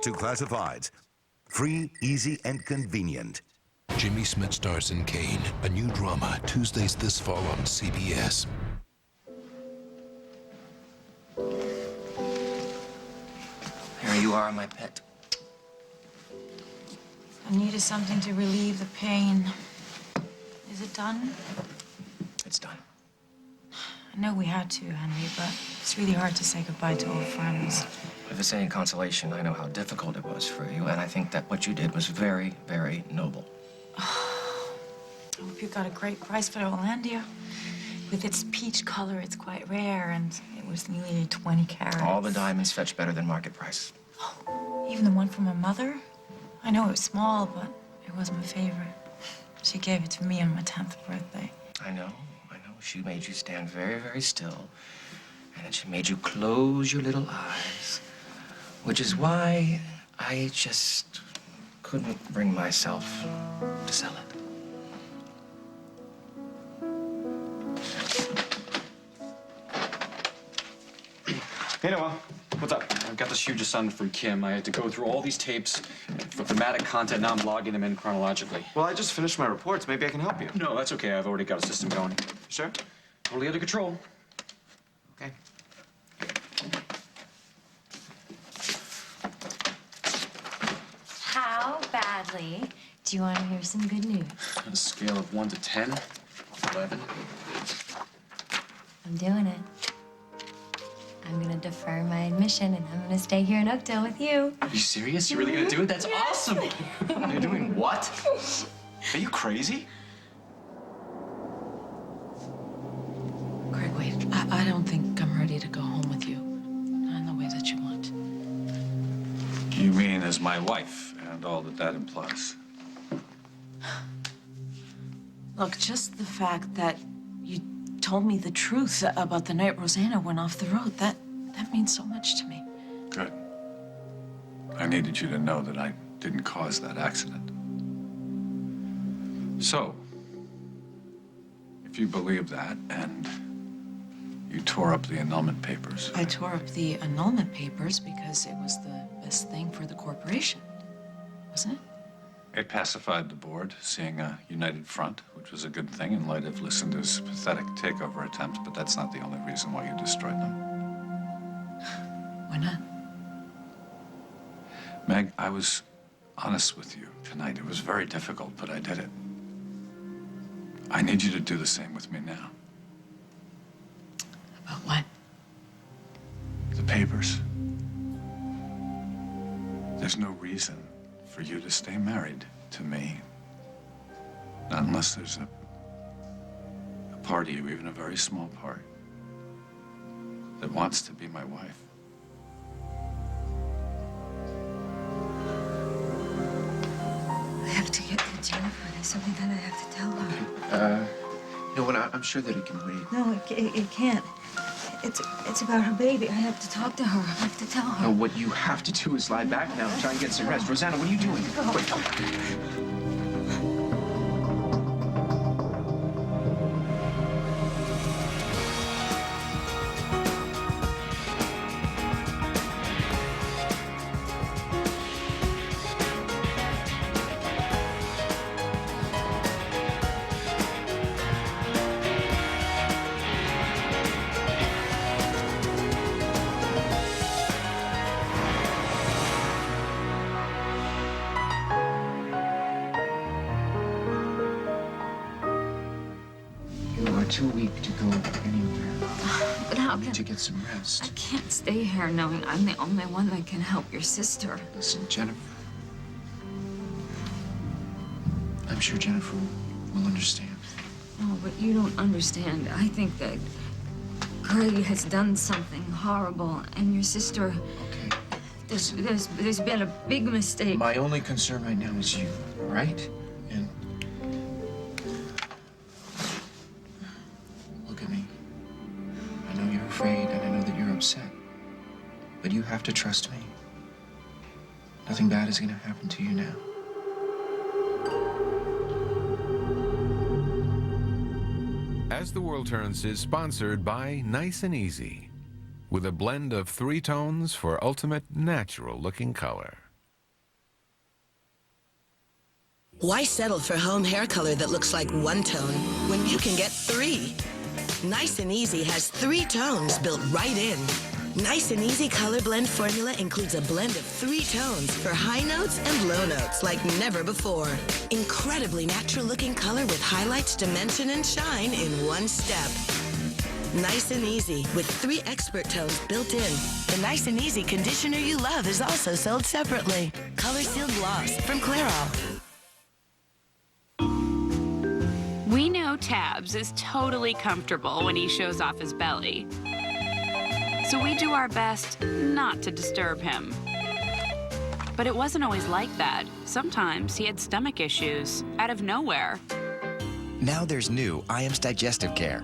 to classifieds. Free, easy, and convenient. Jimmy Smith stars in Kane, a new drama, Tuesdays this fall on CBS. Here you are, my pet. I needed something to relieve the pain. Is it done? It's done. I know we had to, Henry, but it's really hard to say goodbye to old friends. If it's any consolation, I know how difficult it was for you, and I think that what you did was very, very noble. I hope you got a great price for the Hollandia. With its peach color, it's quite rare, and it was nearly 20 carats. All the diamonds fetch better than market price. Oh, even the one from my mother? I know it was small, but it was my favorite. She gave it to me on my 10th birthday. I know. She made you stand very, very still, and then she made you close your little eyes, which is why I just couldn't bring myself to sell it. Hey, Noah. What's up? I've got this huge assignment from Kim. I had to go through all these tapes for thematic content. Now I'm logging them in chronologically. Well, I just finished my reports. Maybe I can help you. No, that's okay. I've already got a system going. Sure? Totally under control. Okay. How badly do you want to hear some good news? On a scale of 1 to 10, 11. I'm doing it. I'm gonna defer my admission and I'm gonna stay here in Oakdale with you. Are you serious? You're really gonna do it? That's awesome! You're doing what? Are you crazy? Craig, wait. I don't think I'm ready to go home with you. Not in the way that you want. You mean as my wife and all that that implies? Look, just the fact that you told me the truth about the night Rosanna went off the road, that means so much to me. Good. I needed you to know that I didn't cause that accident. So, if you believe that and you tore up the annulment papers. I tore up the annulment papers because it was the best thing for the corporation, wasn't it? It pacified the board, seeing a united front, which was a good thing in light of Lucinda's pathetic takeover attempts, but that's not the only reason why you destroyed them. Why not? Meg, I was honest with you tonight. It was very difficult, but I did it. I need you to do the same with me now. About what? The papers. There's no reason for you to stay married to me. Not unless there's a part of you, even a very small part, that wants to be my wife. I have to get to Jennifer. There's something that I have to tell her. You know what? I'm sure that it can wait. No, it can't. It's about her baby. I have to talk to her. I have to tell her. No, what you have to do is lie back now and try and get some rest. Rosanna, what are you doing? Wait. Too weak to go anywhere. But how You can... need to get some rest. I can't stay here knowing I'm the only one that can help your sister. Listen, Jennifer. I'm sure Jennifer will understand. No, but you don't understand. I think that Craig has done something horrible, and your sister... Okay. There's been a big mistake. My only concern right now is you, all right? And look at me. I know you're afraid, and I know that you're upset. But you have to trust me. Nothing bad is gonna happen to you now. As the World Turns is sponsored by Nice and Easy, with a blend of 3 tones for ultimate natural-looking color. Why settle for home hair color that looks like one tone when you can get 3? Nice and Easy has 3 tones built right in. Nice and Easy Color Blend formula includes a blend of 3 tones for high notes and low notes like never before. Incredibly natural-looking color with highlights, dimension, and shine in one step. Nice and Easy with 3 expert tones built in. The Nice and Easy conditioner you love is also sold separately. Color Sealed Gloss from Clairol. We know Tabs is totally comfortable when he shows off his belly. So we do our best not to disturb him. But it wasn't always like that. Sometimes he had stomach issues out of nowhere. Now there's new IAMS Digestive Care.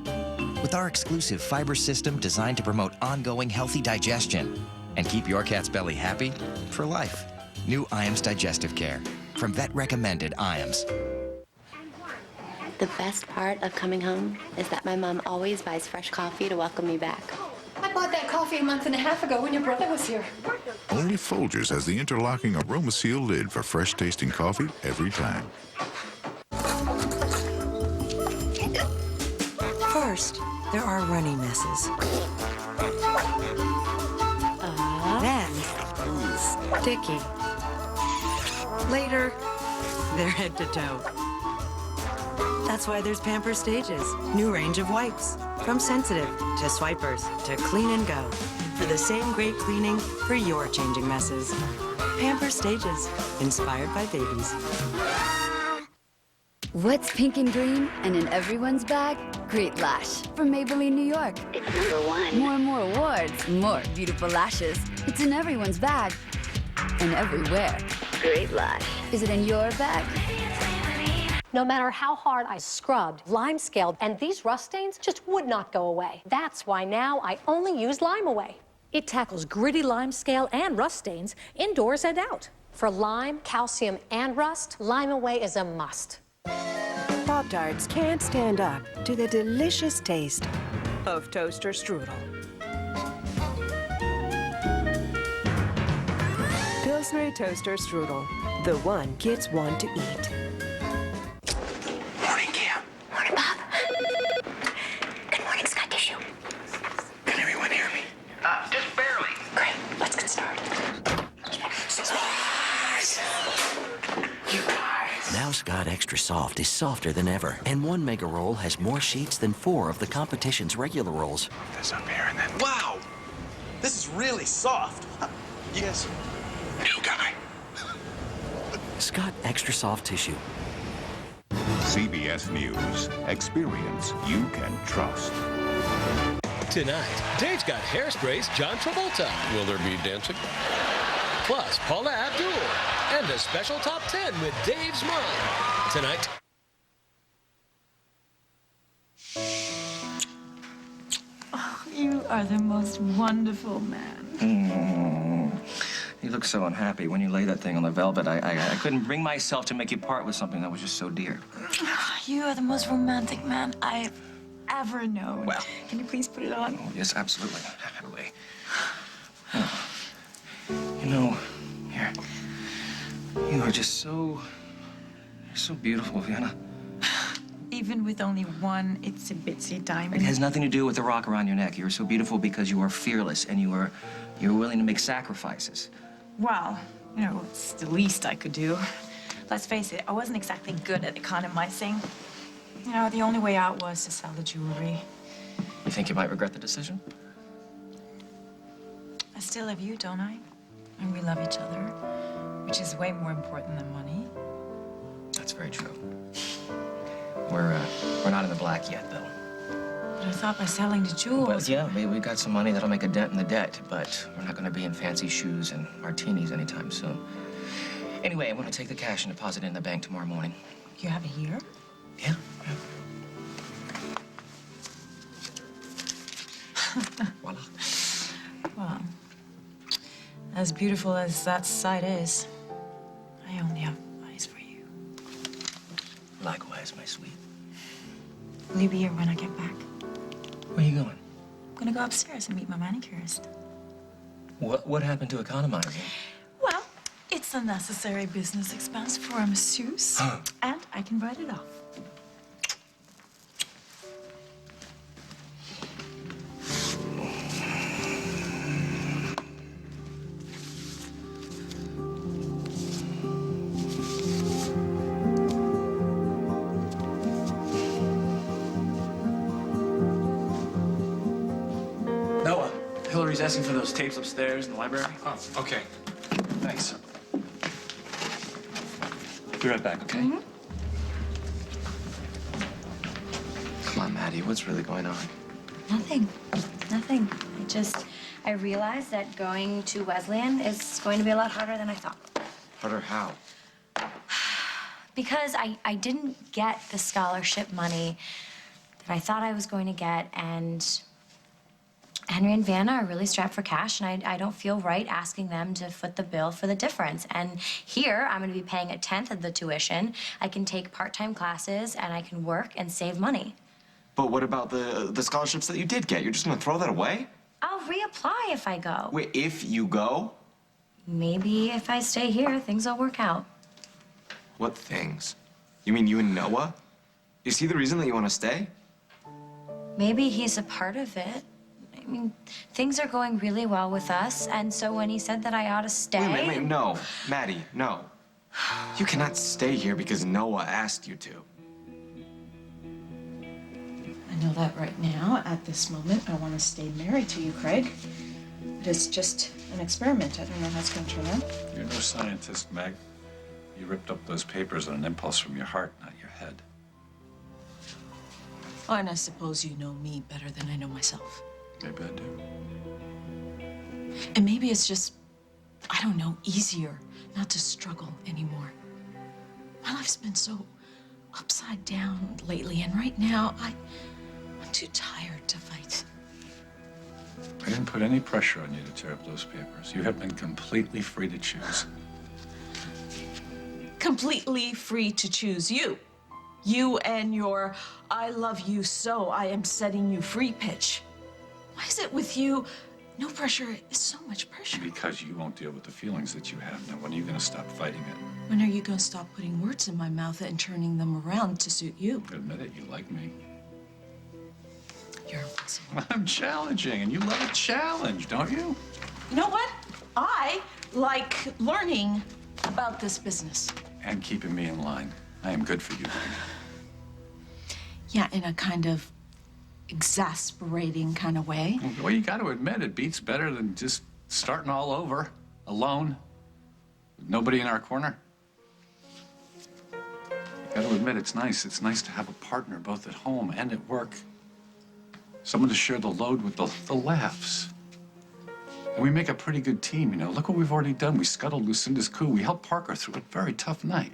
With our exclusive fiber system designed to promote ongoing healthy digestion and keep your cat's belly happy for life. New IAMS Digestive Care from vet-recommended IAMS. The best part of coming home is that my mom always buys fresh coffee to welcome me back. I bought that coffee a month and a half ago when your brother was here. Only Folgers has the interlocking aroma seal lid for fresh tasting coffee every time. First, there are runny messes. Then, sticky. Later, they're head to toe. That's why there's Pamper Stages. New range of wipes. From sensitive to swipers to clean and go. For the same great cleaning for your changing messes. Pamper Stages. Inspired by babies. What's pink and green and in everyone's bag? Great Lash from Maybelline, New York. It's #1. More and more awards, more beautiful lashes. It's in everyone's bag and everywhere. Great Lash. Is it in your bag? No matter how hard I scrubbed, lime scaled, and these rust stains just would not go away. That's why now I only use Lime Away. It tackles gritty lime scale and rust stains indoors and out. For lime, calcium, and rust, Lime Away is a must. Pop-Tarts can't stand up to the delicious taste of toaster strudel. Pillsbury toaster strudel, the one kids want to eat. Morning, Cam. Morning, Bob. Good morning, Scott Tissue. Can everyone hear me? Just barely. Great, let's get started. You guys. Now Scott Extra Soft is softer than ever, and 1 mega roll has more sheets than 4 of the competition's regular rolls. This up here and then. Wow! This is really soft. Yes. New guy. Scott Extra Soft Tissue. CBS News. Experience you can trust. Tonight, Dave's got Hairspray's John Travolta. Will there be dancing? Plus, Paula Abdul. And a special top 10 with Dave's mom. Tonight. Oh, you are the most wonderful man. You look so unhappy when you lay that thing on the velvet. I couldn't bring myself to make you part with something that was just so dear. You are the most romantic man I've ever known. Well. Can you please put it on? Oh, yes, absolutely. Happily. Oh. You know, here. You are just so beautiful, Vienna. Even with only one itsy-bitsy diamond. It has nothing to do with the rock around your neck. You're so beautiful because you are fearless and you're willing to make sacrifices. Well, you know, it's the least I could do. Let's face it, I wasn't exactly good at economizing. You know, the only way out was to sell the jewelry. You think you might regret the decision? I still love you, don't I? And we love each other, which is way more important than money. That's very true. We're not in the black yet, though. But I thought by selling the jewels... Well, yeah, we got some money that'll make a dent in the debt, but we're not gonna be in fancy shoes and martinis anytime soon. Anyway, I'm gonna take the cash and deposit it in the bank tomorrow morning. You have it here? Yeah. Voila. Well, as beautiful as that sight is, I only have eyes for you. Likewise, my sweet. Will you be here when I get back? Where are you going? I'm gonna go upstairs and meet my manicurist. What happened to economizing? Well, It's a necessary business expense for a masseuse, and I can write it off. Noah, Hillary's asking for those tapes upstairs in the library. Oh, okay. Thanks. Be right back, okay? Come on, Maddie, what's really going on? Nothing. Nothing. I realized that going to Wesleyan is going to be a lot harder than I thought. Harder how? Because I didn't get the scholarship money that I thought I was going to get, and Henry and Vanna are really strapped for cash, and I don't feel right asking them to foot the bill for the difference. And here, I'm going to be paying 1/10 of the tuition. I can take part-time classes, and I can work and save money. But what about the scholarships that you did get? You're just gonna throw that away? I'll reapply if I go. Wait, if you go? Maybe if I stay here, things will work out. What things? You mean you and Noah? Is he the reason that you want to stay? Maybe he's a part of it. I mean, things are going really well with us, and so when he said that I ought to stay... Wait, no. Maddie, no. You cannot stay here because Noah asked you to. I know that right now, at this moment, I want to stay married to you, Craig. But it's just an experiment. I don't know how it's going to turn out. You're no scientist, Meg. You ripped up those papers on an impulse from your heart, not your head. Oh, and I suppose you know me better than I know myself. Maybe I do. And maybe it's just, I don't know, easier not to struggle anymore. My life's been so upside down lately, and right now, I'm too tired to fight. I didn't put any pressure on you to tear up those papers. You have been completely free to choose. Completely free to choose you. You and your I love you so I am setting you free pitch. Why is it with you, no pressure is so much pressure? Because you won't deal with the feelings that you have. Now, when are you going to stop fighting it? When are you going to stop putting words in my mouth and turning them around to suit you? Admit it, you like me. You're impossible. I'm challenging, and you love a challenge, don't you? You know what? I like learning about this business. And keeping me in line. I am good for you. Yeah, in a kind of exasperating kind of way. Well, you got to admit, it beats better than just starting all over, alone, with nobody in our corner. You got to admit, it's nice. It's nice to have a partner both at home and at work. Someone to share the load with the laughs. And we make a pretty good team, you know. Look what we've already done. We scuttled Lucinda's coup. We helped Parker through a very tough night.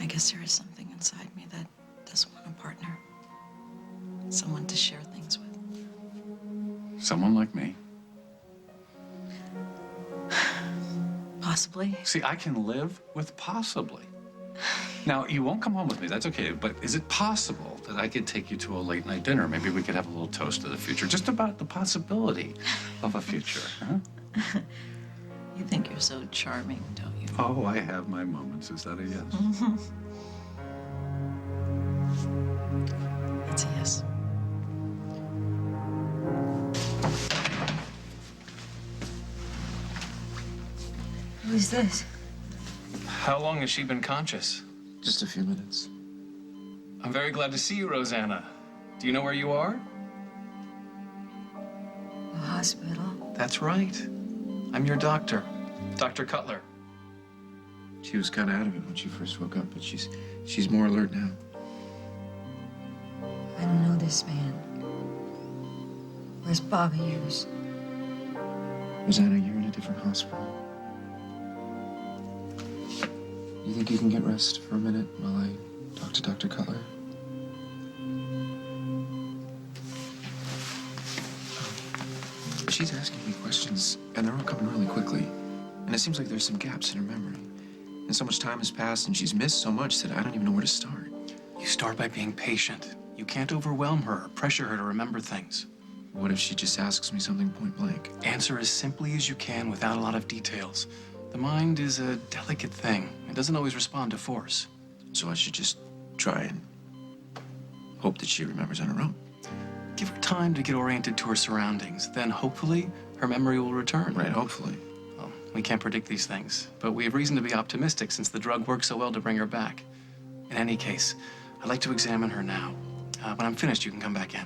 I guess there is something inside me that does want a partner. Someone to share things with. Someone like me. Possibly. See, I can live with possibly. Now, you won't come home with me, that's okay, but is it possible that I could take you to a late night dinner? Maybe we could have a little toast to the future, just about the possibility of a future, huh? You think you're so charming, don't you? Oh, I have my moments. Is that a yes? Mm-hmm. That's a yes. Who's this? How long has she been conscious? Just a few minutes. I'm very glad to see you, Rosanna. Do you know where you are? The hospital. That's right. I'm your doctor, Dr. Cutler. She was kind of out of it when she first woke up, but she's more alert now. I don't know this man. Where's Bobby Hughes? Rosanna, you're in a different hospital. You think you can get rest for a minute while I talk to Dr. Cutler? She's asking me questions, and they're all coming really quickly. And it seems like there's some gaps in her memory. And so much time has passed, and she's missed so much that I don't even know where to start. You start by being patient. You can't overwhelm her or pressure her to remember things. What if she just asks me something point blank? Answer as simply as you can without a lot of details. The mind is a delicate thing. It doesn't always respond to force. So I should just try and hope that she remembers on her own. Give her time to get oriented to her surroundings. Then hopefully her memory will return. Right, hopefully. Well, we can't predict these things, but we have reason to be optimistic since the drug works so well to bring her back. In any case, I'd like to examine her now. When I'm finished, you can come back in.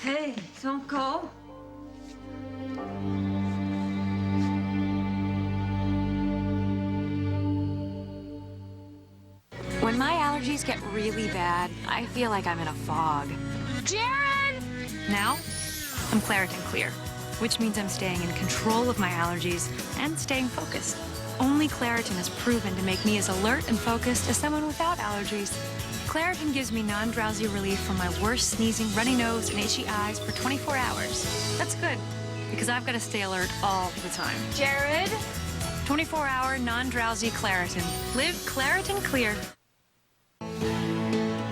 Hey, some call? When my allergies get really bad, I feel like I'm in a fog. Jaren! Now, I'm Claritin Clear, which means I'm staying in control of my allergies and staying focused. Only Claritin is proven to make me as alert and focused as someone without allergies. Claritin gives me non-drowsy relief from my worst sneezing, runny nose, and itchy eyes for 24 hours. That's good, because I've got to stay alert all the time. Jared? 24-hour non-drowsy Claritin. Live Claritin Clear.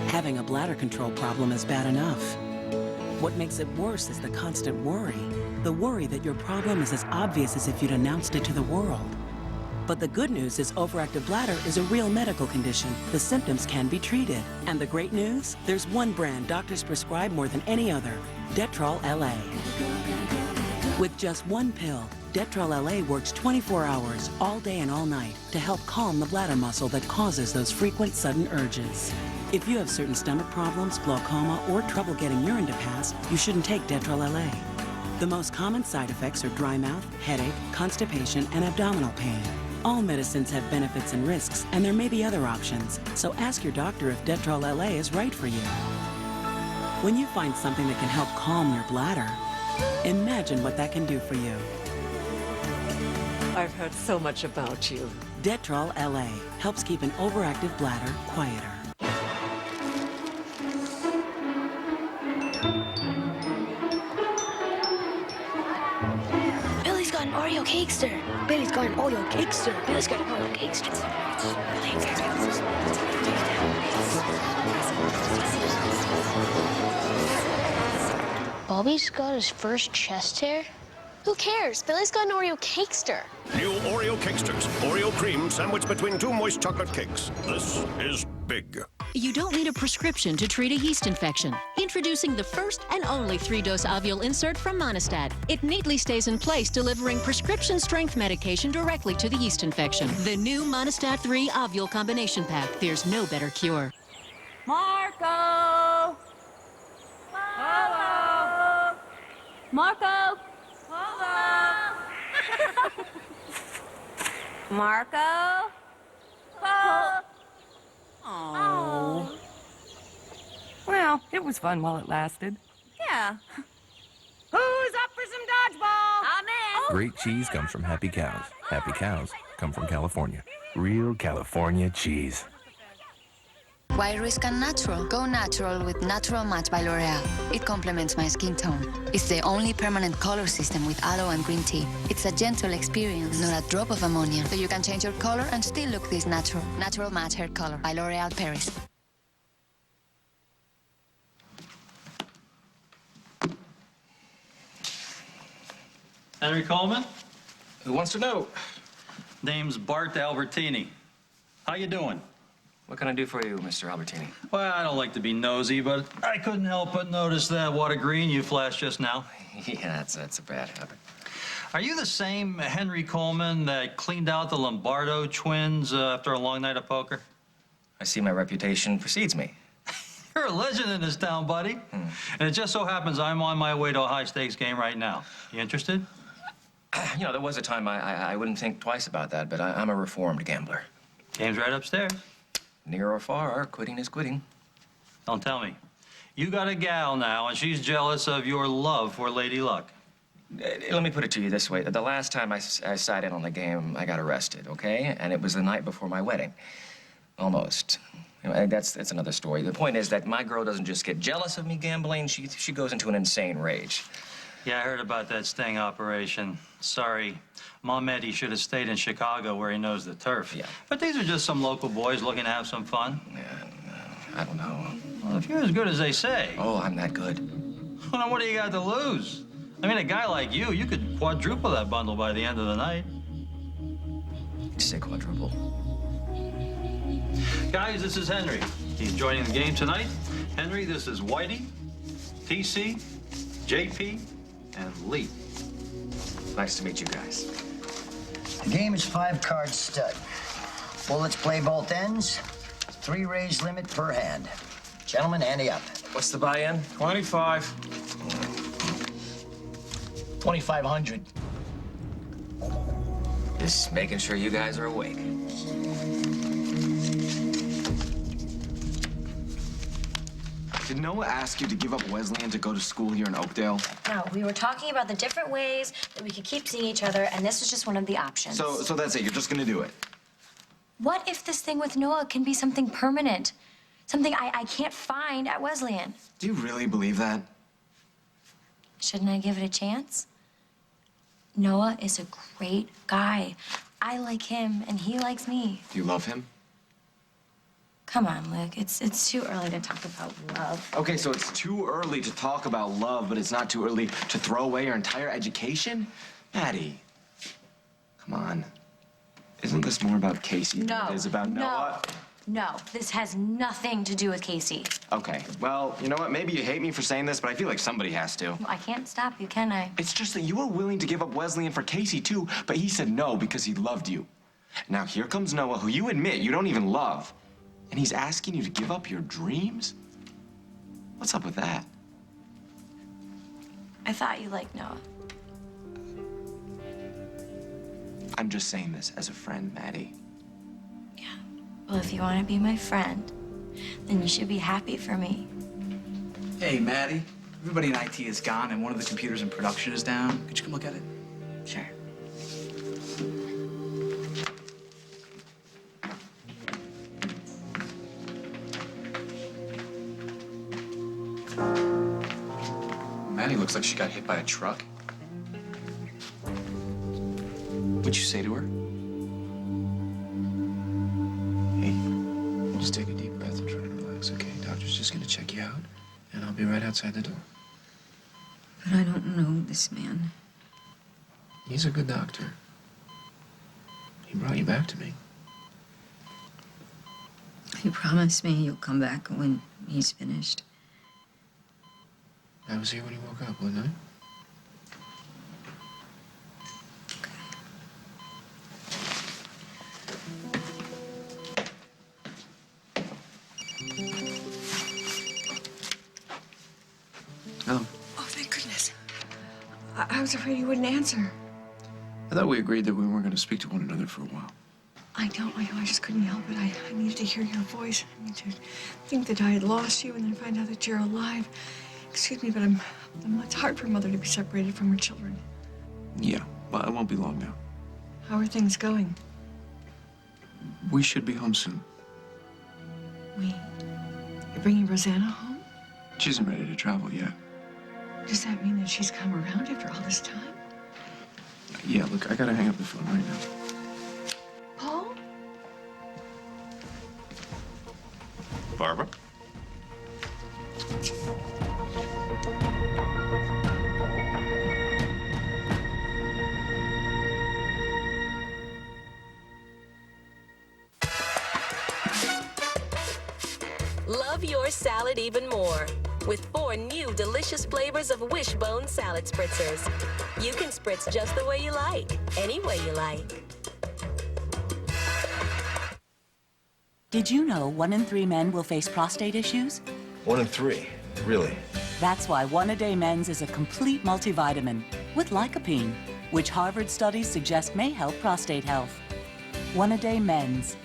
Having a bladder control problem is bad enough. What makes it worse is the constant worry. The worry that your problem is as obvious as if you'd announced it to the world. But the good news is overactive bladder is a real medical condition. The symptoms can be treated. And the great news? There's one brand doctors prescribe more than any other, Detrol LA. With just one pill, Detrol LA works 24 hours, all day and all night, to help calm the bladder muscle that causes those frequent sudden urges. If you have certain stomach problems, glaucoma, or trouble getting urine to pass, you shouldn't take Detrol LA. The most common side effects are dry mouth, headache, constipation, and abdominal pain. All medicines have benefits and risks, and there may be other options, so ask your doctor if Detrol LA is right for you. When you find something that can help calm your bladder, imagine what that can do for you. I've heard so much about you. Detrol LA helps keep an overactive bladder quieter. Billy's got an Oreo cakester. Billy's got an Oreo cakester. Billy's got an Oreo cakester. Bobby's got his first chest hair? Who cares? Billy's got an Oreo cakester. New Oreo Cakesters. Oreo cream sandwiched between two moist chocolate cakes. This is big. You don't need a prescription to treat a yeast infection. Introducing the first and only 3-dose ovule insert from Monistat. It neatly stays in place, delivering prescription-strength medication directly to the yeast infection. The new Monistat 3 ovule combination pack. There's no better cure. Marco! Hello! Marco! Hello! Marco? Oh. Well, it was fun while it lasted. Yeah. Who's up for some dodgeball? I'm in. Great cheese comes from happy cows. Happy cows come from California. Real California cheese. Why risk unnatural? Go natural with Natural Match by L'Oreal. It complements my skin tone. It's the only permanent color system with aloe and green tea. It's a gentle experience, not a drop of ammonia. So you can change your color and still look this natural. Natural Match Hair Color by L'Oreal Paris. Henry Coleman? Who wants to know? Name's Bart Albertini. How you doing? What can I do for you, Mr. Albertini? Well, I don't like to be nosy, but I couldn't help but notice that water green you flashed just now. Yeah, that's a bad habit. Are you the same Henry Coleman that cleaned out the Lombardo twins after a long night of poker? I see my reputation precedes me. You're a legend in this town, buddy. And it just so happens I'm on my way to a high-stakes game right now. You interested? You know, there was a time I wouldn't think twice about that, but I'm a reformed gambler. Game's right upstairs. Near or far, quitting is quitting. Don't tell me. You got a gal now, and she's jealous of your love for Lady Luck. Let me put it to you this way. The last time I sat in on the game, I got arrested, okay? And it was the night before my wedding. Almost. You know, that's another story. The point is that my girl doesn't just get jealous of me gambling, she goes into an insane rage. Yeah, I heard about that sting operation. Sorry. Mom Eddie should have stayed in Chicago where he knows the turf. Yeah. But these are just some local boys looking to have some fun. Yeah, I don't know. Well, if you're as good as they say. Oh, I'm that good. Well, then what do you got to lose? I mean, a guy like you could quadruple that bundle by the end of the night. You say quadruple. Guys, this is Henry. He's joining the game tonight. Henry, this is Whitey, TC, JP, and Lee. Nice to meet you guys. The game is 5-card stud. Bullets play both ends. 3 raise limit per hand. Gentlemen, ante up. What's the buy-in? 25. 2,500. Just making sure you guys are awake. Did Noah ask you to give up Wesleyan to go to school here in Oakdale? No, we were talking about the different ways that we could keep seeing each other, and this was just one of the options. So that's it. You're just gonna do it. What if this thing with Noah can be something permanent? Something I can't find at Wesleyan? Do you really believe that? Shouldn't I give it a chance? Noah is a great guy. I like him, and he likes me. Do you love him? Come on, Luke. It's too early to talk about love. Okay, so it's too early to talk about love, but it's not too early to throw away your entire education? Maddie, come on. Isn't this more about Casey than it is about Noah? No, this has nothing to do with Casey. Okay, well, you know what? Maybe you hate me for saying this, but I feel like somebody has to. I can't stop you, can I? It's just that you were willing to give up Wesleyan for Casey, too, but he said no because he loved you. Now, here comes Noah, who you admit you don't even love, and he's asking you to give up your dreams? What's up with that? I thought you liked Noah. I'm just saying this as a friend, Maddie. Well, if you want to be my friend, then you should be happy for me. Hey, Maddie. Everybody in IT is gone, and one of the computers in production is down. Could you come look at it? Sure. Maddie looks like she got hit by a truck. What'd you say to her? Hey, just take a deep breath and try to relax, okay? Doctor's just gonna check you out, and I'll be right outside the door. But I don't know this man. He's a good doctor. He brought you back to me. You promised me you'll come back when he's finished. I was here when he woke up, wasn't I? Hello. Oh, thank goodness. I was afraid you wouldn't answer. I thought we agreed that we weren't going to speak to one another for a while. I know, I just couldn't help it. I needed to hear your voice. I need to think that I had lost you and then find out that you're alive. Excuse me, but it's hard for a mother to be separated from her children. Yeah, but it won't be long now. How are things going? We should be home soon. You're bringing Rosanna home? She isn't ready to travel yet. Does that mean that she's come around after all this time? Yeah, look, I gotta hang up the phone right now. Paul? Barbara? Love your salad even more with 4 new delicious flavors of Wishbone salad spritzers. You can spritz just the way you like, any way you like. Did you know 1 in 3 men will face prostate issues? 1 in 3, really? That's why 1-A-Day Men's is a complete multivitamin with lycopene, which Harvard studies suggest may help prostate health. 1-A-Day Men's.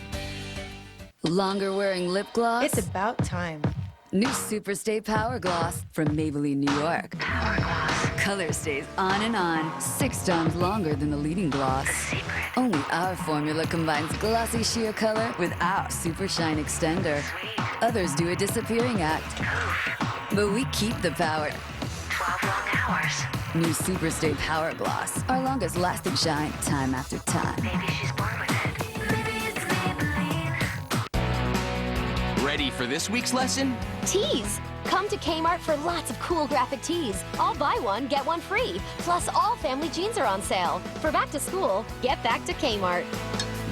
Longer wearing lip gloss? It's about time. New Superstay Power Gloss from Maybelline, New York. Power Gloss. Color stays on and on, 6 times longer than the leading gloss. Only our formula combines glossy sheer color with our Super Shine Extender. Others do a disappearing act. But we keep the power. 12 long hours. New Superstay Power Gloss. Our longest lasting shine, time after time. Maybe she's born with it. Ready for this week's lesson? Tees! Come to Kmart for lots of cool graphic tees. All buy one, get one free. Plus, all family jeans are on sale. For back to school, get back to Kmart.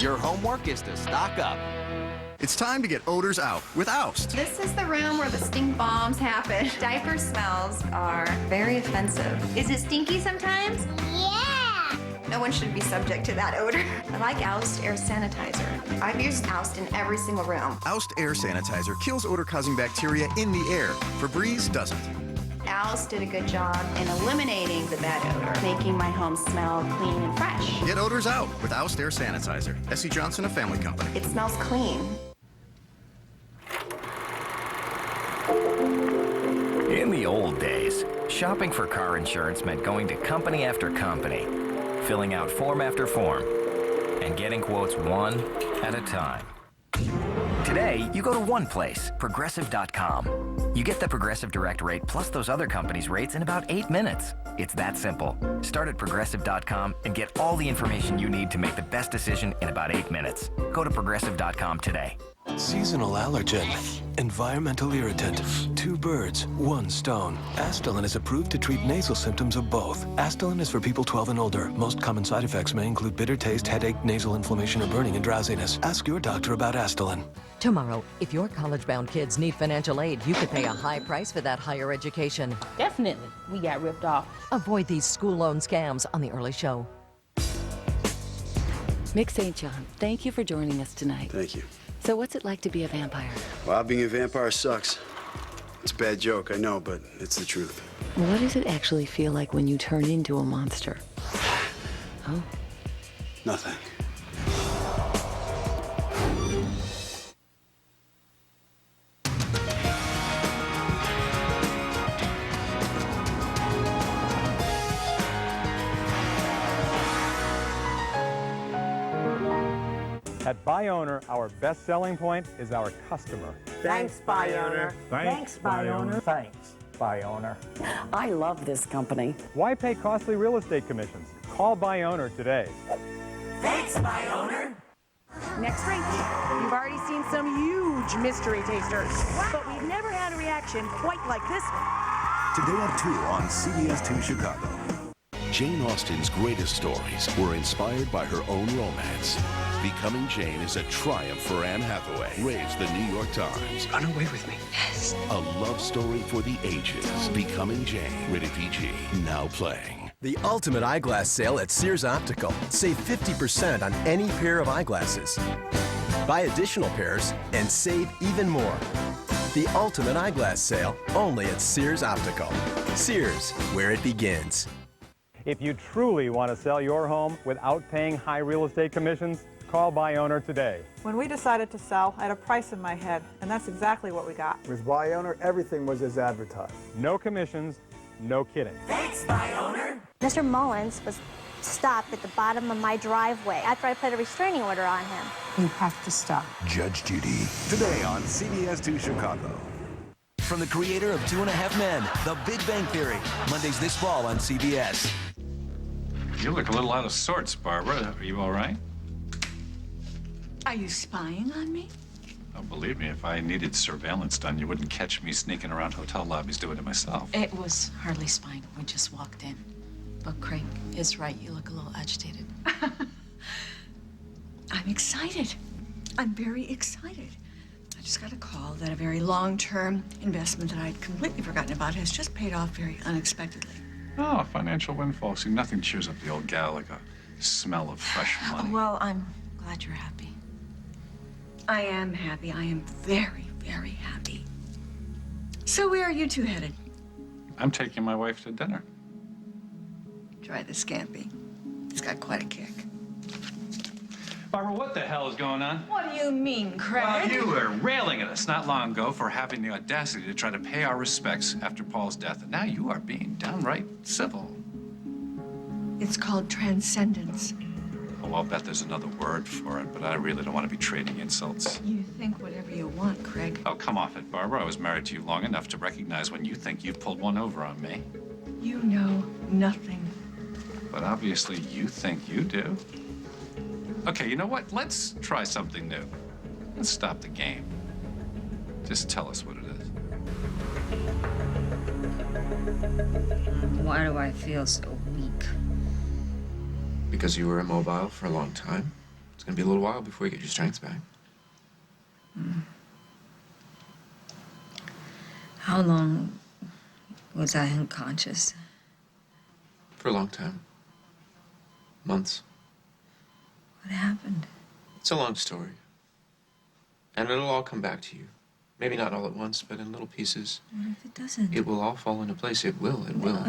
Your homework is to stock up. It's time to get odors out with Oust. This is the room where the stink bombs happen. Diaper smells are very offensive. Is it stinky sometimes? Yeah! No one should be subject to that odor. I like Oust Air Sanitizer. I've used Oust in every single room. Oust Air Sanitizer kills odor-causing bacteria in the air. Febreze doesn't. Oust did a good job in eliminating the bad odor, making my home smell clean and fresh. Get odors out with Oust Air Sanitizer. S.C. Johnson, a family company. It smells clean. In the old days, shopping for car insurance meant going to company after company, filling out form after form, and getting quotes one at a time. Today, you go to one place, Progressive.com. You get the Progressive Direct rate plus those other companies' rates in about 8 minutes. It's that simple. Start at Progressive.com and get all the information you need to make the best decision in about 8 minutes. Go to Progressive.com today. Seasonal allergen, environmental irritant, 2 birds, 1 stone. AsTheLin is approved to treat nasal symptoms of both. AsTheLin is for people 12 and older. Most common side effects may include bitter taste, headache, nasal inflammation, or burning and drowsiness. Ask your doctor about AsTheLin. Tomorrow, if your college-bound kids need financial aid, you could pay a high price for that higher education. Definitely. We got ripped off. Avoid these school loan scams on The Early Show. Mick St. John, thank you for joining us tonight. Thank you. So what's it like to be a vampire? Well, being a vampire sucks. It's a bad joke, I know, but it's the truth. What does it actually feel like when you turn into a monster? Oh. Nothing. At Buy Owner, our best selling point is our customer. Thanks, Buy Owner. Thanks, Buy Owner. Thanks, Buy Owner. I love this company. Why pay costly real estate commissions? Call Buy Owner today. Thanks, Buy Owner. Next drink. You've already seen some huge mystery tasters, but we've never had a reaction quite like this one. Today at 2 on CBS 2 Chicago. Jane Austen's greatest stories were inspired by her own romance. Becoming Jane is a triumph for Anne Hathaway, raised the New York Times. Run away with me. Yes. A love story for the ages. Becoming Jane, rated PG, now playing. The ultimate eyeglass sale at Sears Optical. Save 50% on any pair of eyeglasses. Buy additional pairs and save even more. The ultimate eyeglass sale, only at Sears Optical. Sears, where it begins. If you truly want to sell your home without paying high real estate commissions, call Buy Owner today. When we decided to sell, I had a price in my head, and that's exactly what we got. With Buy Owner, everything was as advertised. No commissions, no kidding. Thanks, Buy Owner. Mr. Mullins was stopped at the bottom of my driveway after I put a restraining order on him. You have to stop. Judge Judy. Today on CBS 2 Chicago. From the creator of 2.5 Men, The Big Bang Theory. Mondays this fall on CBS. You look a little out of sorts, Barbara. Are you all right? Are you spying on me? Oh, believe me, if I needed surveillance done, you wouldn't catch me sneaking around hotel lobbies doing it myself. It was hardly spying. We just walked in. But Craig is right. You look a little agitated. I'm excited. I'm very excited. I just got a call that a very long-term investment that I'd completely forgotten about has just paid off very unexpectedly. Oh, financial windfall. See, nothing cheers up the old gal like a smell of fresh money. Well, I'm glad you're happy. I am happy. I am very, very happy. So where are you two headed? I'm taking my wife to dinner. Try the scampi. It's got quite a kick. Barbara, what the hell is going on? What do you mean, Craig? Well, you were railing at us not long ago for having the audacity to try to pay our respects after Paul's death, and now you are being downright civil. It's called transcendence. Oh, I'll bet there's another word for it, but I really don't want to be trading insults. You think whatever you want, Craig. Oh, come off it, Barbara. I was married to you long enough to recognize when you think you've pulled one over on me. You know nothing. But obviously you think you do. Okay, you know what? Let's try something new. Let's stop the game. Just tell us what it is. Why do I feel so weak? Because you were immobile for a long time. It's gonna be a little while before you get your strength back. How long was I unconscious? For a long time. Months. What happened? It's a long story. And it'll all come back to you. Maybe not all at once, but in little pieces. What if it doesn't? It will all fall into place. It will. It will.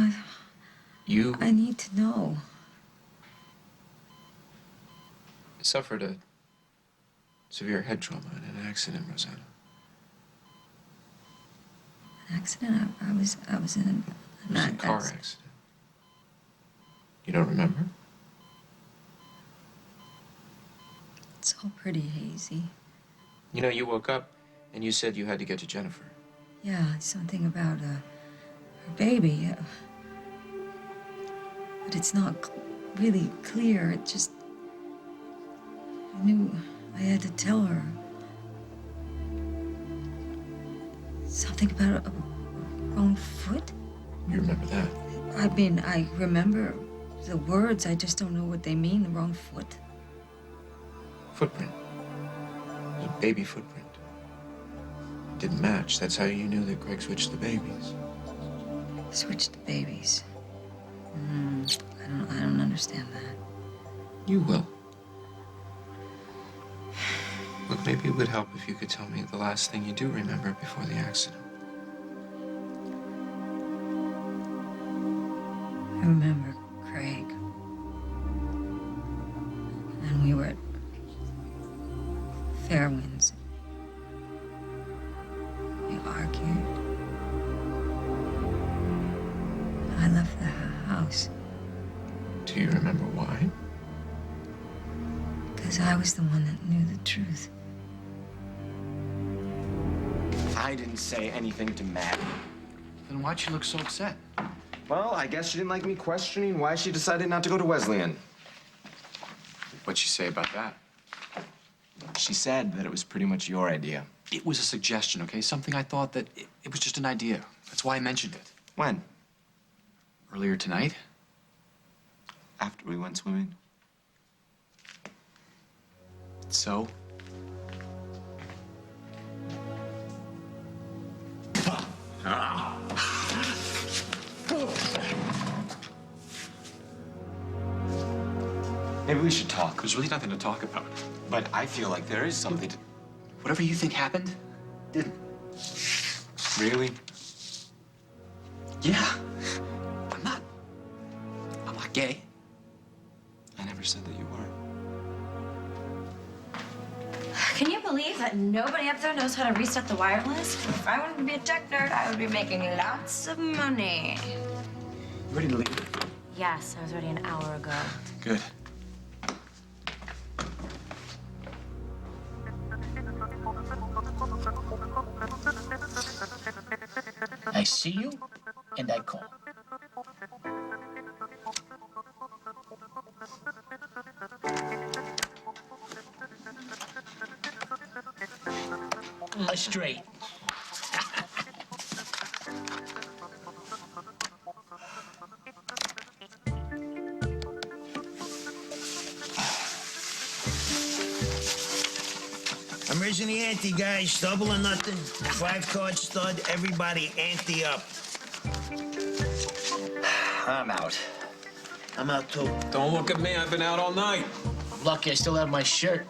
You I need to know. suffered a severe head trauma in an accident, Rosanna. An accident? I was in It was a car accident. You don't remember? It's all pretty hazy. You know, you woke up and you said you had to get to Jennifer. Yeah, something about her baby. But it's not really clear. It just... I knew I had to tell her. Something about a wrong foot? You remember that? I mean, I remember the words. I just don't know what they mean, the wrong foot. Footprint. It was a baby footprint. It didn't match. That's how you knew that Greg switched the babies. Switched the babies. I don't understand that. You will. Look, maybe it would help if you could tell me the last thing you do remember before the accident. I remember Craig. And we were at Fairwinds. We argued. I left the house. Do you remember why? Because I was the one that knew the truth. I didn't say anything to Matt. Then why'd she look so upset? Well, I guess she didn't like me questioning why she decided not to go to Wesleyan. What'd she say about that? She said that it was pretty much your idea. It was a suggestion, okay? Something I thought that it was just an idea. That's why I mentioned it. When? Earlier tonight. After we went swimming. So? Maybe we should talk. There's really nothing to talk about. But I feel like there is something to... Whatever you think happened, didn't. Really? Yeah. I'm not gay. I never said that you were. Can you believe that nobody up there knows how to reset the wireless? If I wanted to be a tech nerd, I would be making lots of money. You ready to leave? Yes, I was ready an hour ago. Good. I see you, and I call. Straight. I'm raising the ante, guys. Double or nothing. 5-card stud. Everybody ante up. I'm out. I'm out, too. Don't look at me. I've been out all night. Lucky I still have my shirt.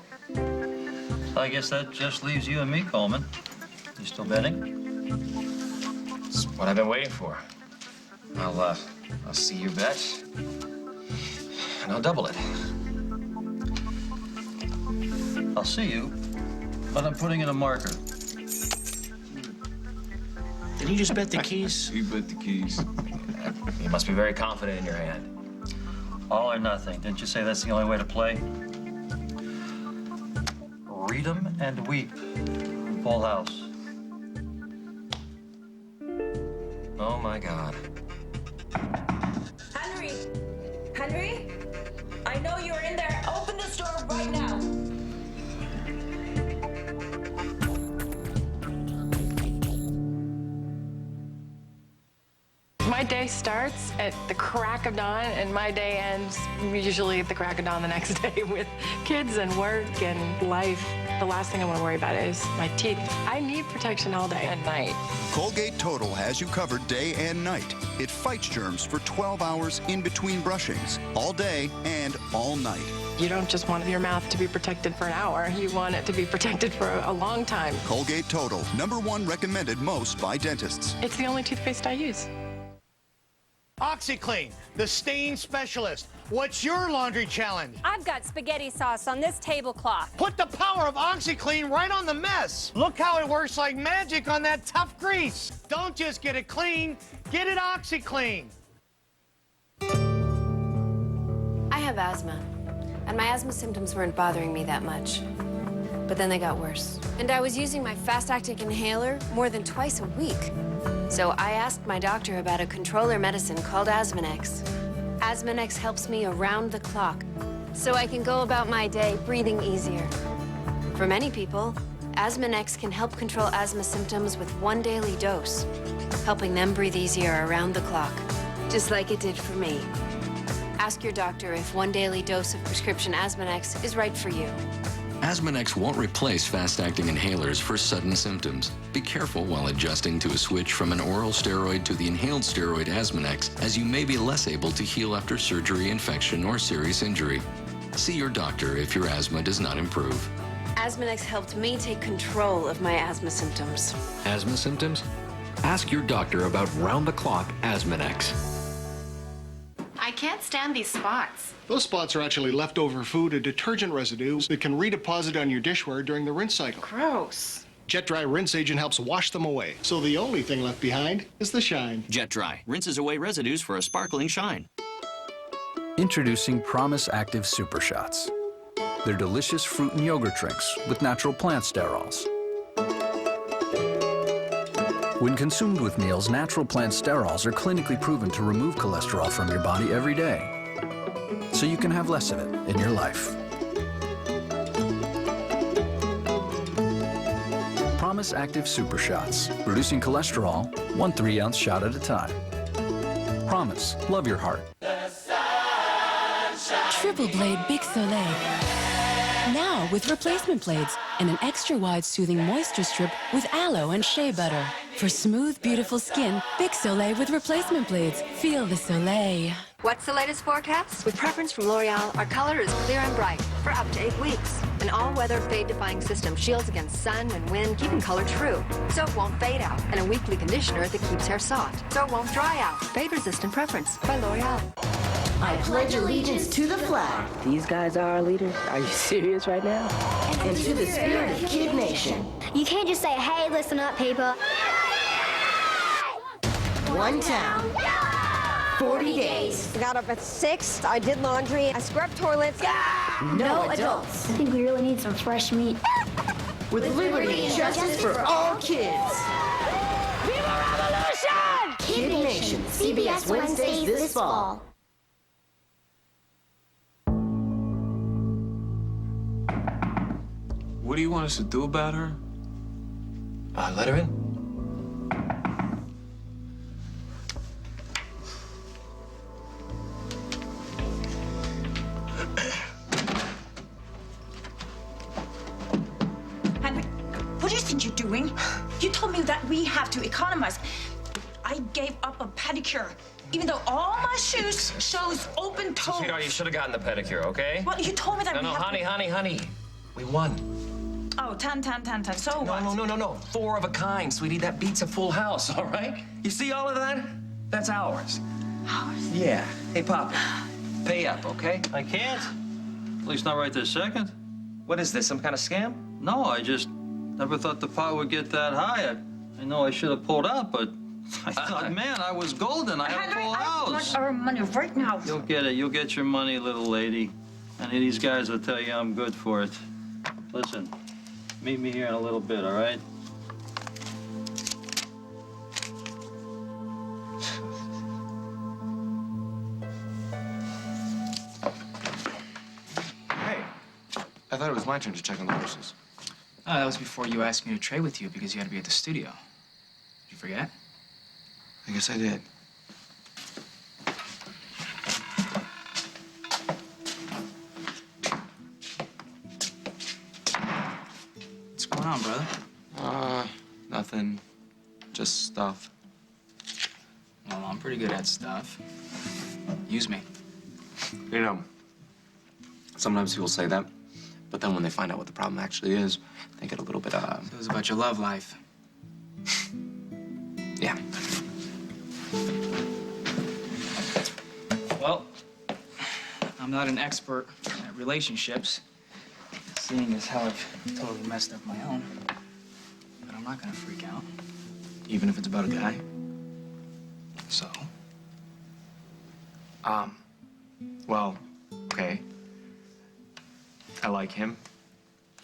I guess that just leaves you and me, Coleman. You still betting? It's what I've been waiting for. I'll see you bet, and I'll double it. I'll see you, but I'm putting in a marker. Did you just bet the keys? You bet the keys. You must be very confident in your hand. All or nothing. Didn't you say that's the only way to play? Read 'em and weep. Full house. Oh, my God. Henry! Henry? I know you're in there. Open this door right now. My day starts at the crack of dawn, and my day ends usually at the crack of dawn the next day with kids and work and life. The last thing I want to worry about is my teeth. I need protection all day and night. Colgate Total has you covered day and night. It fights germs for 12 hours in between brushings, all day and all night. You don't just want your mouth to be protected for an hour. You want it to be protected for a long time. Colgate Total, #1 recommended most by dentists. It's the only toothpaste I use. OxyClean, the stain specialist. What's your laundry challenge? I've got spaghetti sauce on this tablecloth. Put the power of OxyClean right on the mess. Look how it works like magic on that tough grease. Don't just get it clean, get it OxyClean. I have asthma, and my asthma symptoms weren't bothering me that much. But then they got worse. And I was using my fast-acting inhaler more than twice a week. So I asked my doctor about a controller medicine called Asthmanex. Asthmanex helps me around the clock, so I can go about my day breathing easier. For many people, Asthmanex can help control asthma symptoms with 1 daily dose, helping them breathe easier around the clock, just like it did for me. Ask your doctor if 1 daily dose of prescription Asthmanex is right for you. Asthmanex won't replace fast-acting inhalers for sudden symptoms. Be careful while adjusting to a switch from an oral steroid to the inhaled steroid Asthmanex, as you may be less able to heal after surgery, infection, or serious injury. See your doctor if your asthma does not improve. Asthmanex helped me take control of my asthma symptoms. Asthma symptoms? Ask your doctor about round-the-clock Asthmanex. I can't stand these spots. Those spots are actually leftover food or detergent residues that can redeposit on your dishware during the rinse cycle. Gross. Jet Dry Rinse Agent helps wash them away. So the only thing left behind is the shine. Jet Dry rinses away residues for a sparkling shine. Introducing Promise Active Super Shots. They're delicious fruit and yogurt drinks with natural plant sterols. When consumed with meals, natural plant sterols are clinically proven to remove cholesterol from your body every day, so you can have less of it in your life. Promise Active Super Shots, reducing cholesterol 1 3-ounce shot at a time. Promise, love your heart. Triple Blade Big Soleil. Now with replacement blades and an extra wide soothing moisture strip with aloe and shea butter. For smooth, beautiful skin, Big Soleil with replacement blades. Feel the soleil. What's the latest forecast? With preference from L'Oreal, our color is clear and bright for up to 8 weeks. An all-weather fade-defying system shields against sun and wind, keeping color true, so it won't fade out. And a weekly conditioner that keeps hair soft, so it won't dry out. Fade-resistant preference by L'Oreal. I pledge allegiance to the flag. These guys are our leaders? Are you serious right now? And to the spirit of Kid Nation. You can't just say, hey, listen up, people. One town. 40 days. I got up at 6. I did laundry. I scrubbed toilets. No adults. I think we really need some fresh meat. With liberty and justice for all kids. Viva Revolution! Kid Nation. CBS Wednesdays this fall. What do you want us to do about her? Let her in. Henry, what do you think you're doing? You told me that we have to economize. I gave up a pedicure, even though all my shoes shows open toes. Sweetheart, you should have gotten the pedicure, okay? Well, you told me that No, honey. We won. Oh, 10. So what? No. 4 of a kind, sweetie. That beats a full house, all right? You see all of that? That's ours. Ours? Yeah. Hey, Papa, pay up, okay? I can't. At least not right this second. What is this, some kind of scam? No, I just never thought the pot would get that high. I know I should have pulled out, but I thought, man, I was golden. I have a full house. I want our money right now. You'll get it. You'll get your money, little lady. Any of these guys will tell you I'm good for it. Listen, meet me here in a little bit, all right? Hey, I thought it was my turn to check on the horses. Oh, that was before you asked me to trade with you because you had to be at the studio. Did you forget? I guess I did. going on, brother? Nothing. Just stuff. Well, I'm pretty good at stuff. Use me. You know, sometimes people say that, but then when they find out what the problem actually is, they get a little bit, So it was about your love life. Yeah. Well, I'm not an expert at relationships, seeing as how I've totally messed up my own. But I'm not gonna freak out, even if it's about a guy. So? Well, okay. I like him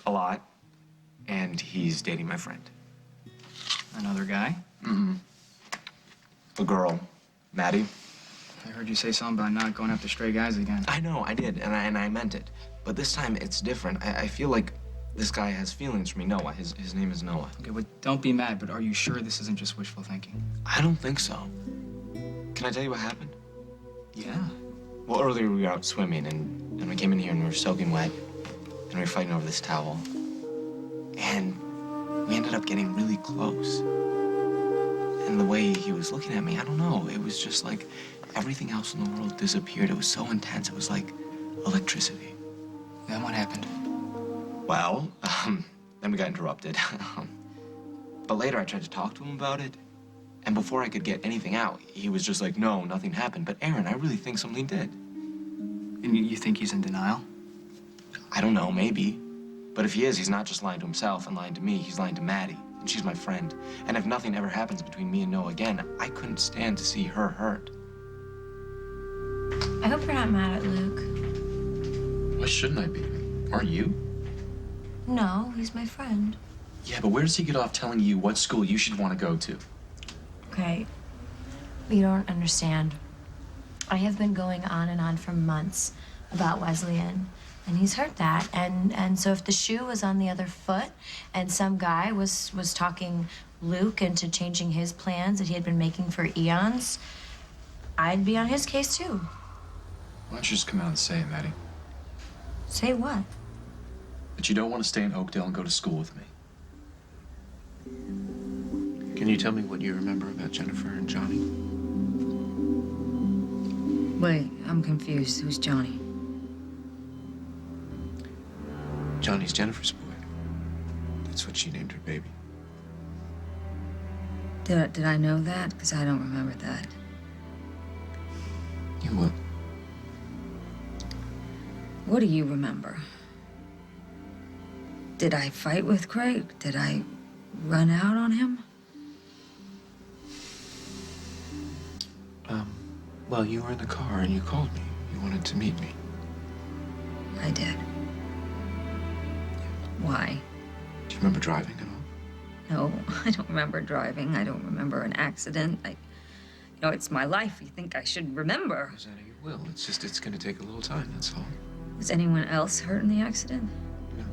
a lot, and he's dating my friend. Another guy? Mm-hmm. A girl, Maddie. I heard you say something about not going after stray guys again. I know, I did, and I meant it. But this time it's different. I feel like this guy has feelings for me. Noah. His name is Noah. Okay, well, don't be mad, but are you sure this isn't just wishful thinking? I don't think so. Can I tell you what happened? Yeah. Well, earlier we were out swimming, and we came in here and we were soaking wet, and we were fighting over this towel. And we ended up getting really close. And the way he was looking at me, I don't know. It was just like everything else in the world disappeared. It was so intense. It was like electricity. Then what happened? Well, then we got interrupted. But later I tried to talk to him about it. And before I could get anything out, he was just like, no, nothing happened. But Aaron, I really think something did. And you think he's in denial? I don't know, maybe. But if he is, he's not just lying to himself and lying to me. He's lying to Maddie, and she's my friend. And if nothing ever happens between me and Noah again, I couldn't stand to see her hurt. I hope you're not mad at Luke. Why shouldn't I be? Aren't you? No, he's my friend. Yeah, but where does he get off telling you what school you should want to go to? Okay, you don't understand. I have been going on and on for months about Wesleyan, and he's heard that. And so if the shoe was on the other foot, and some guy was talking Luke into changing his plans that he had been making for eons, I'd be on his case too. Why don't you just come out and say it, Maddie? Say what? That you don't want to stay in Oakdale and go to school with me. Can you tell me what you remember about Jennifer and Johnny? Wait, I'm confused. Who's Johnny? Johnny's Jennifer's boy. That's what she named her baby. Did I know that? Because I don't remember that. You will. What do you remember? Did I fight with Craig? Did I run out on him? Well, you were in the car and you called me. You wanted to meet me. I did. Why? Do you remember driving at all? No, I don't remember driving. I don't remember an accident. You know, it's my life. You think I should remember. Rosanna, you will. It's just, it's gonna take a little time, that's all. Was anyone else hurt in the accident? No.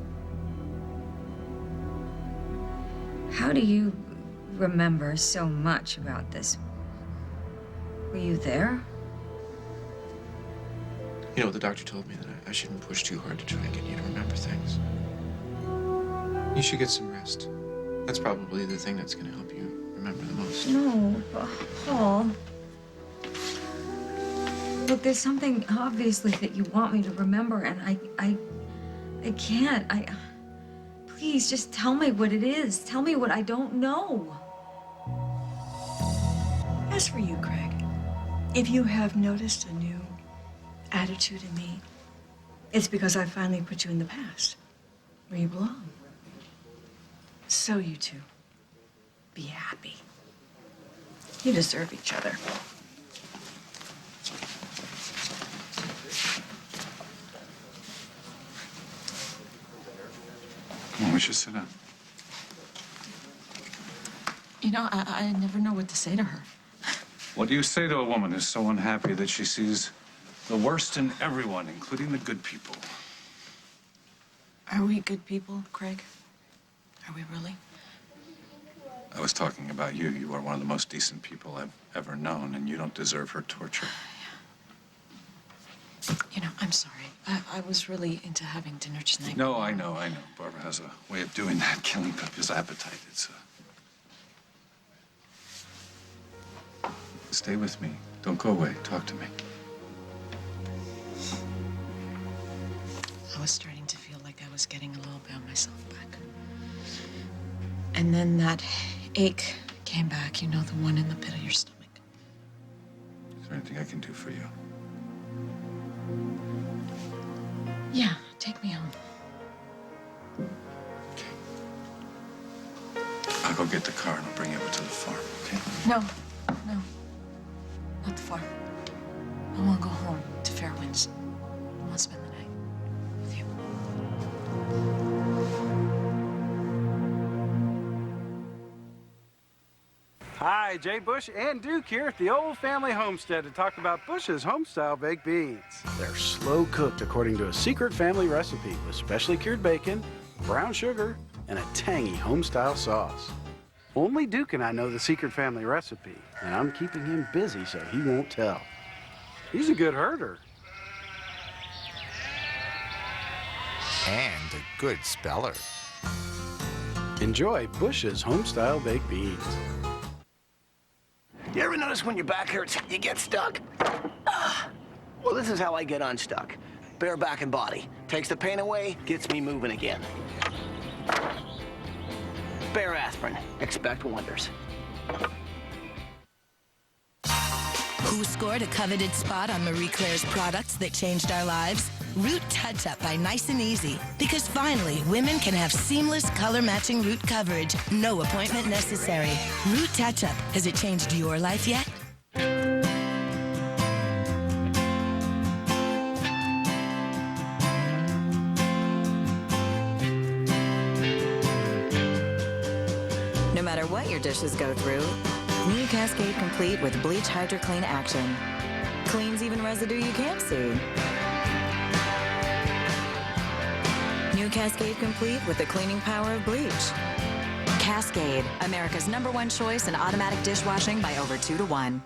How do you remember so much about this? Were you there? You know, the doctor told me that I shouldn't push too hard to try and get you to remember things. You should get some rest. That's probably the thing that's gonna help you remember the most. No, Paul. Look, there's something obviously that you want me to remember, and I can't. Please, just tell me what it is. Tell me what I don't know. As for you, Craig, if you have noticed a new attitude in me, it's because I finally put you in the past, where you belong. So you two, be happy. You deserve each other. Come on, we should sit down. You know, I never know what to say to her. What do you say to a woman who's so unhappy that she sees the worst in everyone, including the good people? Are we good people, Craig? Are we really? I was talking about you. You are one of the most decent people I've ever known, and you don't deserve her torture. You know, I'm sorry. I was really into having dinner tonight. No, I know. Barbara has a way of doing that, killing Pippa's appetite. Stay with me. Don't go away. Talk to me. I was starting to feel like I was getting a little bit of myself back. And then that ache came back, you know, the one in the pit of your stomach. Is there anything I can do for you? Yeah, take me home. I'll go get the car and I'll bring you over to the farm, okay? No. Not the farm. I want to go home to Fairwinds. I want to spend the night with you. Hi, Jay Bush and Duke here at the Old Family Homestead to talk about Bush's Homestyle Baked Beans. They're slow cooked according to a secret family recipe with specially cured bacon, brown sugar, and a tangy homestyle sauce. Only Duke and I know the secret family recipe, and I'm keeping him busy so he won't tell. He's a good herder. And a good speller. Enjoy Bush's Homestyle Baked Beans. You ever notice when your back hurts, you get stuck? Well, this is how I get unstuck. Bare back and body. Takes the pain away, gets me moving again. Bare aspirin. Expect wonders. Who scored a coveted spot on Marie Claire's products that changed our lives? Root Touch-Up by Nice and Easy. Because finally, women can have seamless color-matching root coverage. No appointment necessary. Root Touch-Up. Has it changed your life yet? No matter what your dishes go through, new Cascade Complete with Bleach Hydro Clean Action. Cleans even residue you can't see. New Cascade Complete with the cleaning power of bleach. Cascade, America's #1 choice in automatic dishwashing by over 2 to 1.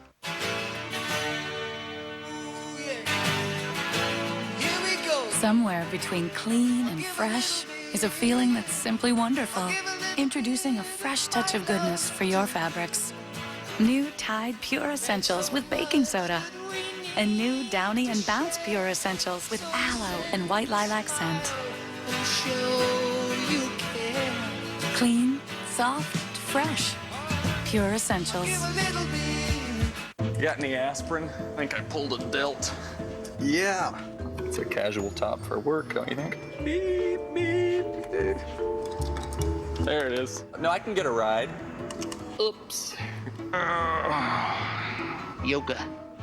Somewhere between clean and fresh is a feeling that's simply wonderful. Introducing a fresh touch of goodness for your fabrics. New Tide Pure Essentials with baking soda. And new Downy and Bounce Pure Essentials with aloe and white lilac scent. Clean, soft, fresh. Pure Essentials. Got any aspirin? I think I pulled a delt. Yeah. It's a casual top for work, don't you think? Beep, beep. There it is. No, I can get a ride. Oops. Yoga.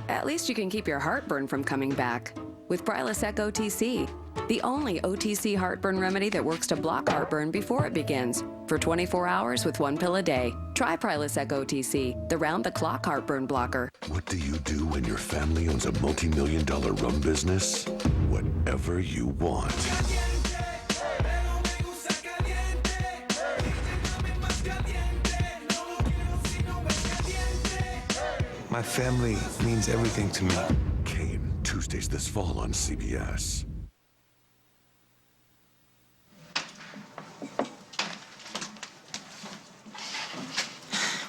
At least you can keep your heartburn from coming back with Prilosec OTC, the only OTC heartburn remedy that works to block heartburn before it begins for 24 hours with 1 pill a day. Try Prilosec OTC, the round-the-clock heartburn blocker. What do you do when your family owns a multi-million-dollar rum business? Whatever you want. My family means everything to me. Kane, Tuesdays this fall on CBS.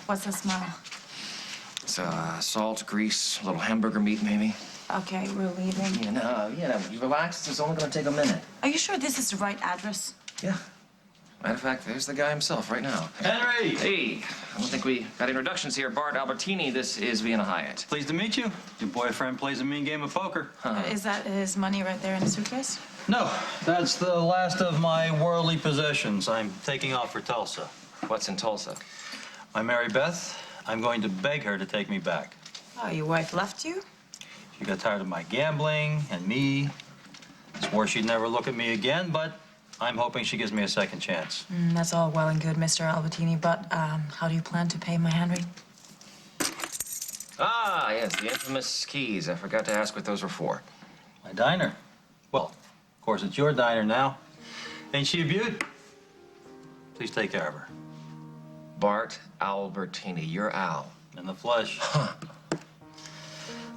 What's the smell? It's salt, grease, a little hamburger meat, maybe. Okay, we're leaving. You relax. It's only gonna take a minute. Are you sure this is the right address? Yeah. Matter of fact, there's the guy himself right now. Henry! Hey, I don't think we got introductions here. Bart Albertini, this is Vienna Hyatt. Pleased to meet you. Your boyfriend plays a mean game of poker. Is that his money right there in the suitcase? No, that's the last of my worldly possessions. I'm taking off for Tulsa. What's in Tulsa? My Mary Beth. I'm going to beg her to take me back. Oh, your wife left you? She got tired of my gambling and me. Swore she'd never look at me again, but I'm hoping she gives me a second chance. That's all well and good, Mr. Albertini, but how do you plan to pay my Henry? Ah, yes, the infamous keys. I forgot to ask what those were for. My diner. Well, of course, it's your diner now. Ain't she a beaut? Please take care of her. Bart Albertini, you're Al. In the flesh.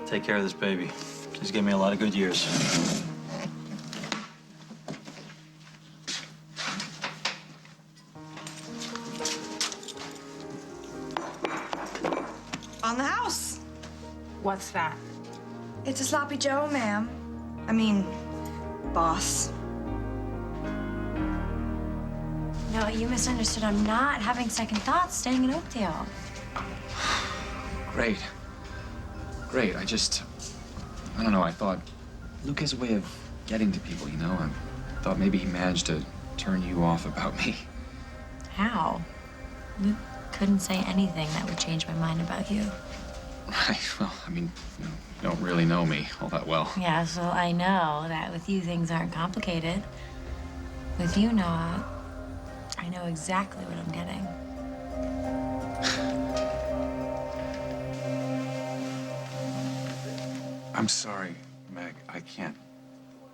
Take care of this baby. She's given me a lot of good years. On the house. What's that? It's a sloppy Joe, ma'am. I mean, boss. No, you misunderstood. I'm not having second thoughts staying in Oakdale. Great. Great. I don't know. I thought Luke has a way of getting to people, you know? I thought maybe he managed to turn you off about me. How? Luke couldn't say anything that would change my mind about you. Right. Well, I mean, you don't really know me all that well. Yeah, so I know that with you things aren't complicated. With you, Noah, I know exactly what I'm getting. I'm sorry, Meg. I can't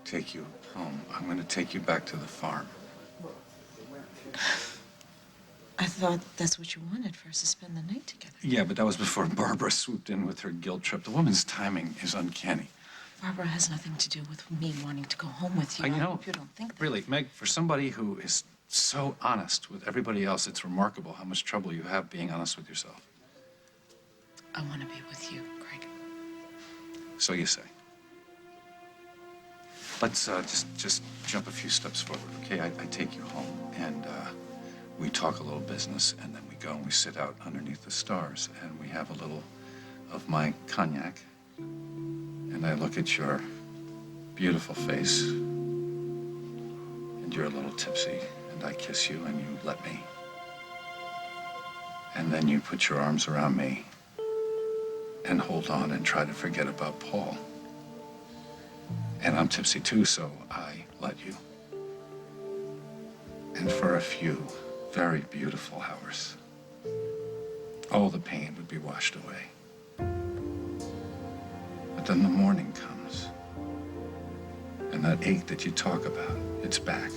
take you home. I'm going to take you back to the farm. I thought that's what you wanted for us to spend the night together. Yeah, but that was before Barbara swooped in with her guilt trip. The woman's timing is uncanny. Barbara has nothing to do with me wanting to go home with you. I hope you don't think that. Really, Meg, for somebody who is so honest with everybody else, it's remarkable how much trouble you have being honest with yourself. I want to be with you, Craig. So you say. Let's just jump a few steps forward, okay? I take you home, and we talk a little business, and then we go and we sit out underneath the stars, and we have a little of my cognac, and I look at your beautiful face, and you're a little tipsy, and I kiss you, and you let me. And then you put your arms around me and hold on and try to forget about Paul. And I'm tipsy too, so I let you. And for a few very beautiful hours, all the pain would be washed away. But then the morning comes, and that ache that you talk about, it's back.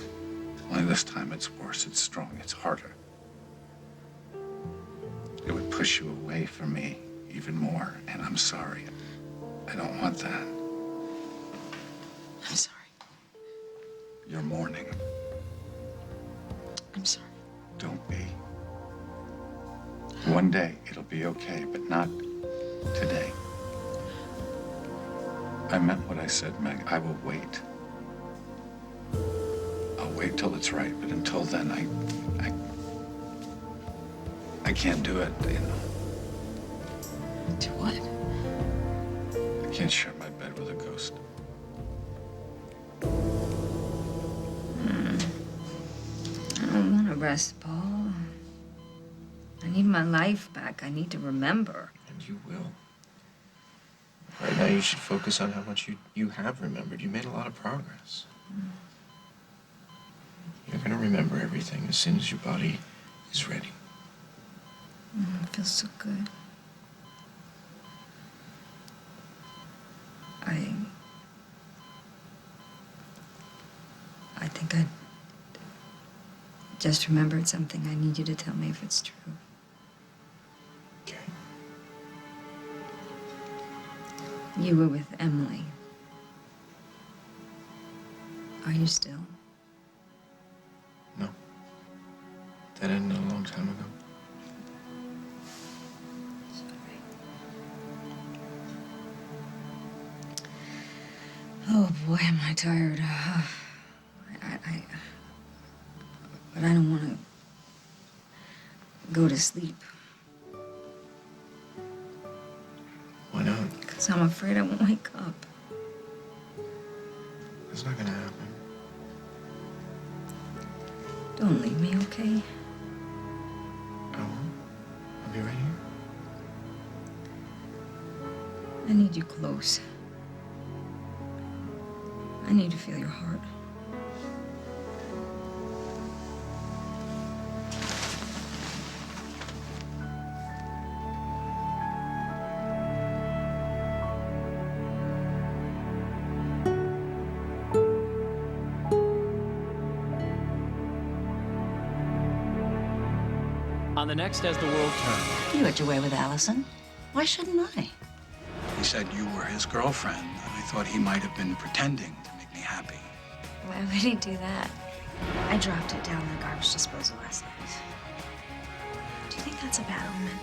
Only this time it's worse, it's strong, it's harder. It would push you away from me even more, and I'm sorry. I don't want that. I'm sorry. You're mourning. I'm sorry. Don't be. One day it'll be okay, but not today. I meant what I said, Meg. I will wait. I'll wait till it's right, but until then, I can't do it, you know. Do what? I can't share my bed with a ghost. I don't want to rest, Paul. I need my life back. I need to remember. And you will. Right now, you should focus on how much you have remembered. You made a lot of progress. You're going to remember everything as soon as your body is ready. It feels so good. I think I just remembered something. I need you to tell me if it's true. Okay. You were with Emily. Are you still? No. That ended a long time ago. Oh boy, am I tired. But I don't want to go to sleep. Why not? Because I'm afraid I won't wake up. It's not gonna happen. Don't leave me, okay? I won't. I'll be right here. I need you close. I need to feel your heart. On the next As the World Turns. You had your way with Allison. Why shouldn't I? He said you were his girlfriend. I I thought he might have been pretending to make me happy. Why would he do that? I dropped it down in the garbage disposal last night. Do you think that's a bad omen?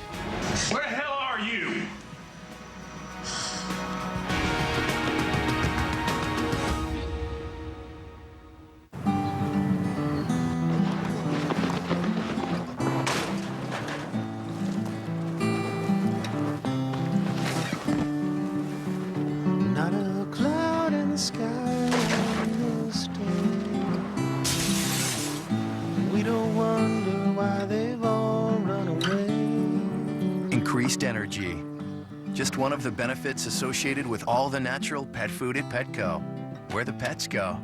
Where the hell are you? Not a cloud in the sky on this day. We don't wonder why they've all run away. Increased energy. Just one of the benefits associated with all the natural pet food at Petco, where the pets go.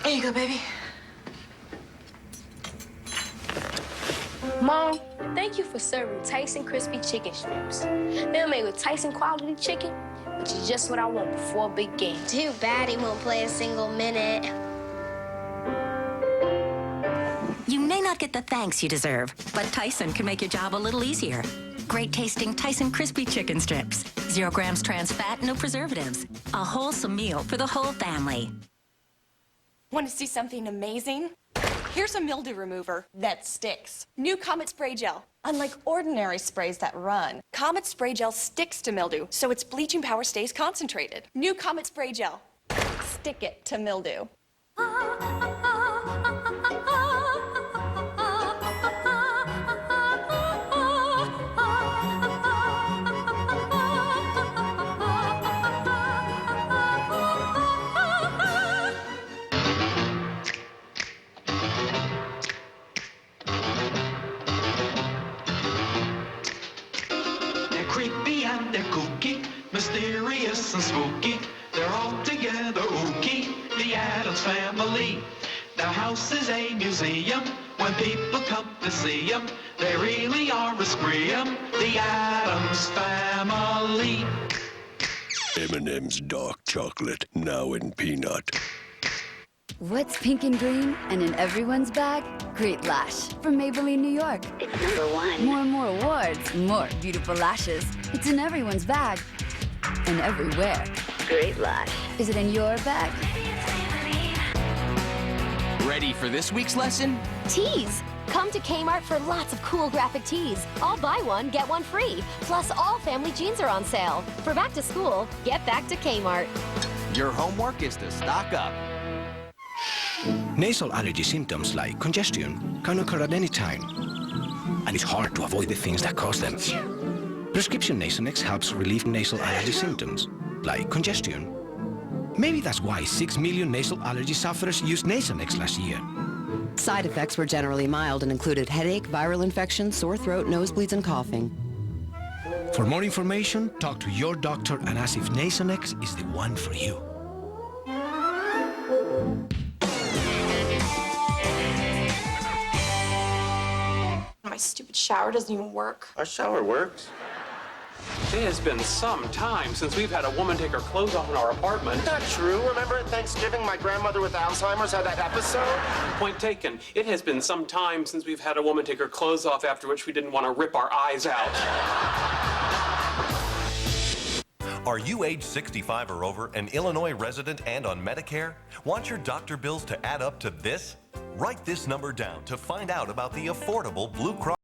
Here you go, baby. Mom, thank you for serving Tyson crispy chicken strips. They're made with Tyson quality chicken, which is just what I want before a big game. Too bad he won't play a single minute. You may not get the thanks you deserve, but Tyson can make your job a little easier. Great tasting Tyson crispy chicken strips. 0 grams trans fat, no preservatives. A wholesome meal for the whole family. Want to see something amazing? Here's a mildew remover that sticks. New Comet Spray Gel. Unlike ordinary sprays that run, Comet Spray Gel sticks to mildew, so its bleaching power stays concentrated. New Comet Spray Gel. Stick it to mildew. They're creepy and they're kooky, mysterious and spooky. They're all together ooky, the Addams Family. Their house is a museum. When people come to see them, they really are a scream. The Addams Family. M&M's dark chocolate, now in peanut. What's pink and green and in everyone's bag? Great Lash from Maybelline, New York. It's #1. More and more awards, more beautiful lashes. It's in everyone's bag and everywhere. Great Lash. Is it in your bag? Ready for this week's lesson? Tees. Come to Kmart for lots of cool graphic tees. All buy one, get one free. Plus, all family jeans are on sale. For back to school, get back to Kmart. Your homework is to stock up. Nasal allergy symptoms like congestion can occur at any time, and it's hard to avoid the things that cause them. Prescription Nasonex helps relieve nasal allergy symptoms, like congestion. Maybe that's why 6 million nasal allergy sufferers used Nasonex last year. Side effects were generally mild and included headache, viral infection, sore throat, nosebleeds, and coughing. For more information, talk to your doctor and ask if Nasonex is the one for you. My stupid shower doesn't even work. Our shower works. It has been some time since we've had a woman take her clothes off in our apartment. Not true. Remember at Thanksgiving, my grandmother with Alzheimer's had that episode? Point taken. It has been some time since we've had a woman take her clothes off, after which we didn't want to rip our eyes out. Are you age 65 or over, an Illinois resident and on Medicare? Want your doctor bills to add up to this? Write this number down to find out about the affordable Blue Cross.